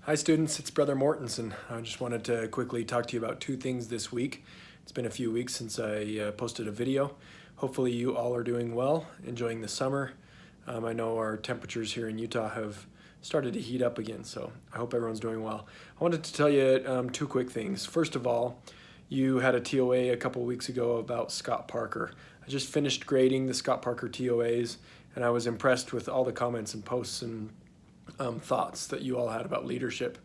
Hi students, it's Brother Mortensen. I just wanted to quickly talk to you about two things this week. It's been a few weeks since I posted a video. Hopefully you all are doing well, enjoying the summer. I know our temperatures here in Utah have started to heat up again, so I hope everyone's doing well. I wanted to tell you two quick things. First of all, you had a TOA a couple weeks ago about Scott Parker. I just finished grading the Scott Parker TOAs, and I was impressed with all the comments and posts and thoughts that you all had about leadership.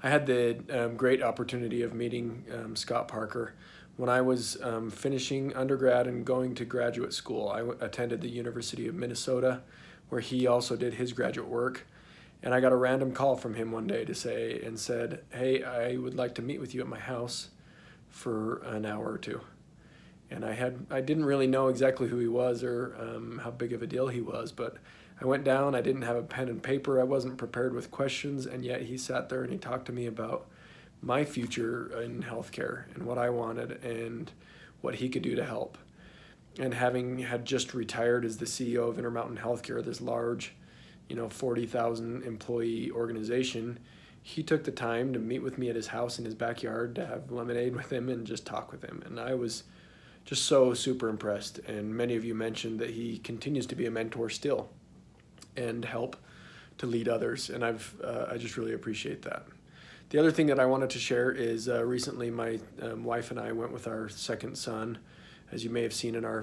I had the great opportunity of meeting Scott Parker when I was finishing undergrad and going to graduate school. I attended the University of Minnesota, where he also did his graduate work. And I got a random call from him one day said, "Hey, I would like to meet with you at my house for an hour or two." And I didn't really know exactly who he was or how big of a deal he was, but I went down, I didn't have a pen and paper, I wasn't prepared with questions, and yet he sat there and he talked to me about my future in healthcare and what I wanted and what he could do to help. And having had just retired as the CEO of Intermountain Healthcare, this large, 40,000 employee organization, he took the time to meet with me at his house in his backyard to have lemonade with him and just talk with him. And I was just so super impressed. And many of you mentioned that he continues to be a mentor still and help to lead others. And I just really appreciate that. The other thing that I wanted to share is recently my wife and I went with our second son. As you may have seen in our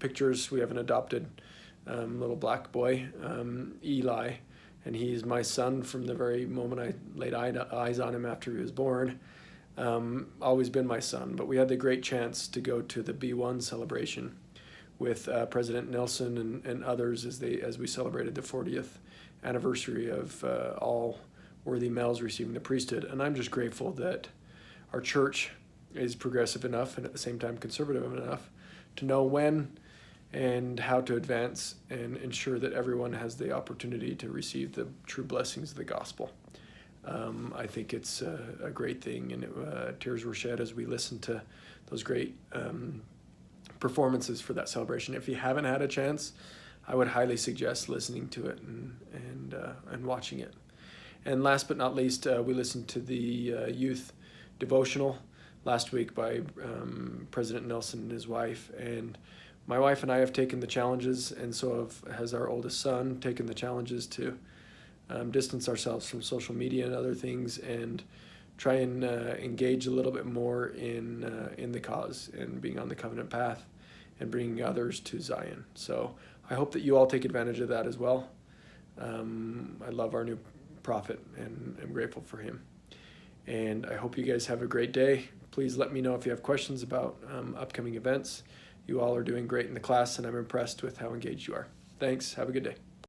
pictures, we have an adopted little black boy, Eli, and he's my son from the very moment I laid eyes on him after he was born. Always been my son, but we had the great chance to go to the B1 celebration with President Nelson and others as we celebrated the 40th anniversary of all worthy males receiving the priesthood. And I'm just grateful that our church is progressive enough and at the same time conservative enough to know when and how to advance and ensure that everyone has the opportunity to receive the true blessings of the gospel. I think it's a great thing, and tears were shed as we listened to those great performances for that celebration. If you haven't had a chance, I would highly suggest listening to it and watching it. And last but not least, we listened to the youth devotional last week by President Nelson and his wife. And my wife and I have taken the challenges, and so has our oldest son taken the challenges to distance ourselves from social media and other things and try and engage a little bit more in the cause and being on the covenant path and bringing others to Zion. So I hope that you all take advantage of that as well. I love our new prophet and I'm grateful for him. And I hope you guys have a great day. Please let me know if you have questions about upcoming events. You all are doing great in the class, and I'm impressed with how engaged you are. Thanks. Have a good day.